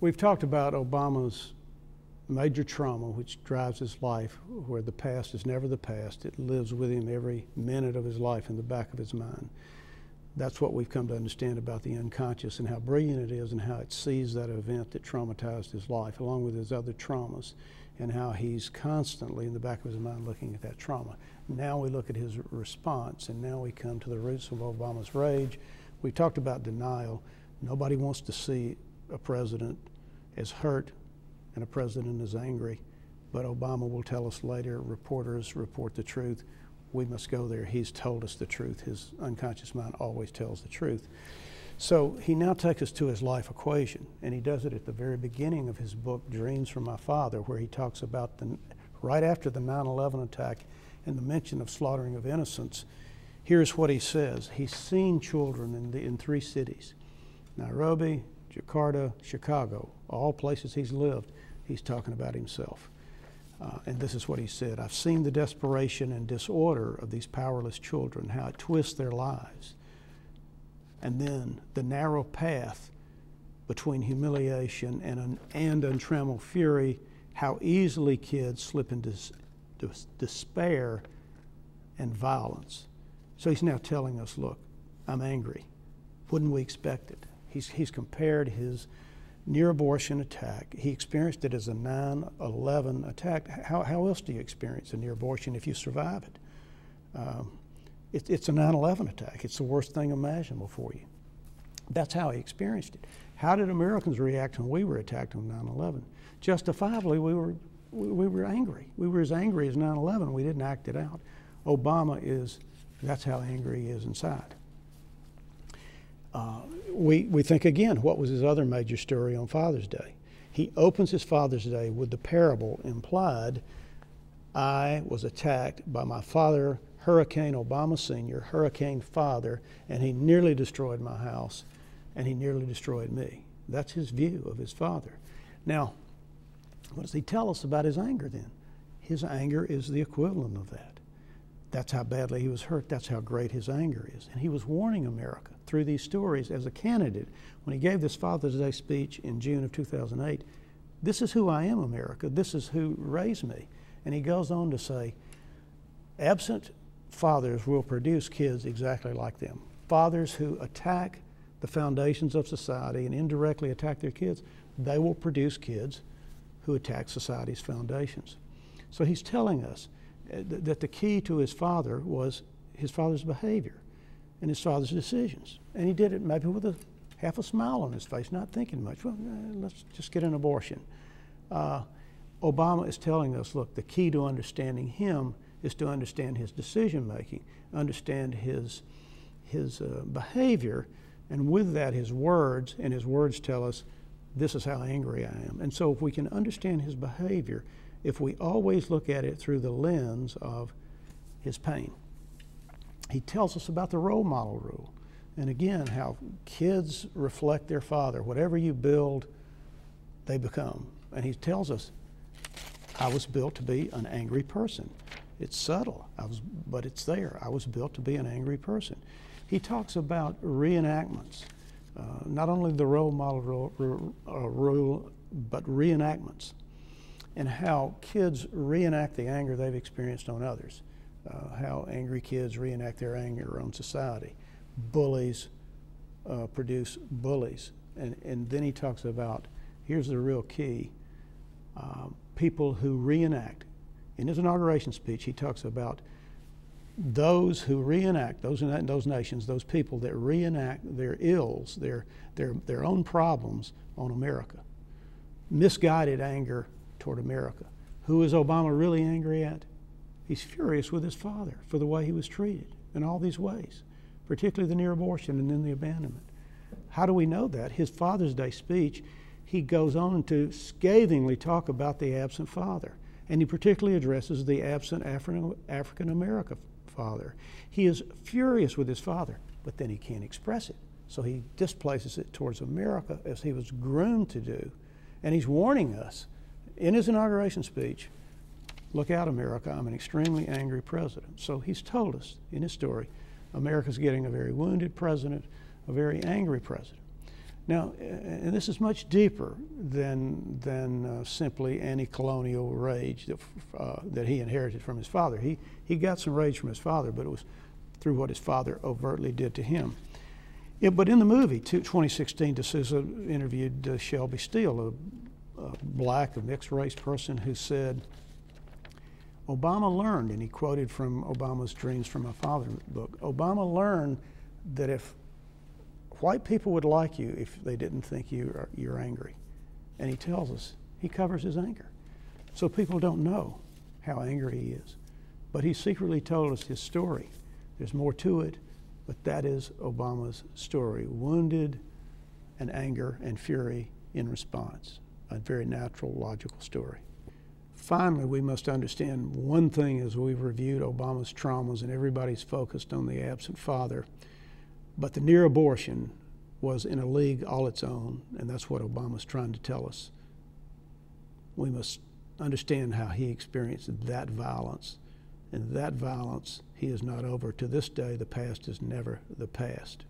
We've talked about Obama's major trauma, which drives his life, where the past is never the past. It lives with him every minute of his life in the back of his mind. That's what we've come to understand about the unconscious and how brilliant it is and how it sees that event that traumatized his life, along with his other traumas, and how he's constantly in the back of his mind looking at that trauma. Now we look at his response, and now we come to the roots of Obama's rage. We talked about denial. Nobody wants to see a president as hurt and a president as angry, but Obama will tell us later, reporters report the truth. We must go there. He's told us the truth. His unconscious mind always tells the truth. So he now takes us to his life equation, and he does it at the very beginning of his book, Dreams from My Father, where he talks about right after the 9/11 attack and the mention of slaughtering of innocents. Here's what he says. He's seen children in 3 cities, Nairobi, Jakarta, Chicago, all places he's lived. He's talking about himself. And this is what he said: I've seen the desperation and disorder of these powerless children, how it twists their lives. And then the narrow path between humiliation and untrammeled fury, how easily kids slip into despair and violence. So he's now telling us, look, I'm angry. Wouldn't we expect it? He's compared his near-abortion attack. He experienced it as a 9/11 attack. How else do you experience a near-abortion if you survive it? It's a 9/11 attack. It's the worst thing imaginable for you. That's how he experienced it. How did Americans react when we were attacked on 9/11? Justifiably, we were angry. We were as angry as 9/11. We didn't act it out. That's how angry he is inside. We think again, what was his other major story on Father's Day? He opens his Father's Day with the parable implied, I was attacked by my father, Hurricane Obama Sr., Hurricane Father, and he nearly destroyed my house, and he nearly destroyed me. That's his view of his father. Now, what does he tell us about his anger then? His anger is the equivalent of that. That's how badly he was hurt. That's how great his anger is. And he was warning America through these stories as a candidate. When he gave this Father's Day speech in June of 2008, this is who I am, America. This is who raised me. And he goes on to say, absent fathers will produce kids exactly like them. Fathers who attack the foundations of society and indirectly attack their kids, they will produce kids who attack society's foundations. So he's telling us that the key to his father was his father's behavior and his father's decisions. And he did it maybe with half a smile on his face, not thinking much. Well, let's just get an abortion. Obama is telling us, look, the key to understanding him is to understand his decision-making, understand his behavior, and with that, his words, and his words tell us, this is how angry I am. And so if we can understand his behavior, if we always look at it through the lens of his pain. He tells us about the role model rule. And again, how kids reflect their father. Whatever you build, they become. And he tells us, I was built to be an angry person. It's subtle, but it's there. I was built to be an angry person. He talks about reenactments. Not only the role model rule, but reenactments. And how kids reenact the anger they've experienced on others. How angry kids reenact their anger on society. Bullies produce bullies. And then he talks about, here's the real key, people who reenact. In his inauguration speech, he talks about those who reenact, those nations, those people that reenact their ills, their own problems on America. Misguided anger toward America. Who is Obama really angry at? He's furious with his father for the way he was treated in all these ways, particularly the near abortion and then the abandonment. How do we know that? His Father's Day speech, he goes on to scathingly talk about the absent father, and he particularly addresses the absent African American father. He is furious with his father, but then he can't express it, so he displaces it towards America as he was groomed to do, and he's warning us in his inauguration speech, look out, America, I'm an extremely angry president. So he's told us in his story, America's getting a very wounded president, a very angry president. Now, and this is much deeper than simply anti-colonial rage that he inherited from his father. He got some rage from his father, but it was through what his father overtly did to him. Yeah, but in the movie, 2016, D'Souza interviewed Shelby Steele, a black, a mixed race person who said, Obama learned, and he quoted from Obama's Dreams from My Father book, Obama learned that if white people would like you if they didn't think you're angry. And he tells us, he covers his anger. So people don't know how angry he is. But he secretly told us his story. There's more to it, but that is Obama's story. Wounded and anger and fury in response. A very natural, logical story. Finally, we must understand one thing as we've reviewed Obama's traumas, and everybody's focused on the absent father, but the near abortion was in a league all its own, and that's what Obama's trying to tell us. We must understand how he experienced that violence, and that violence he is not over. To this day, the past is never the past.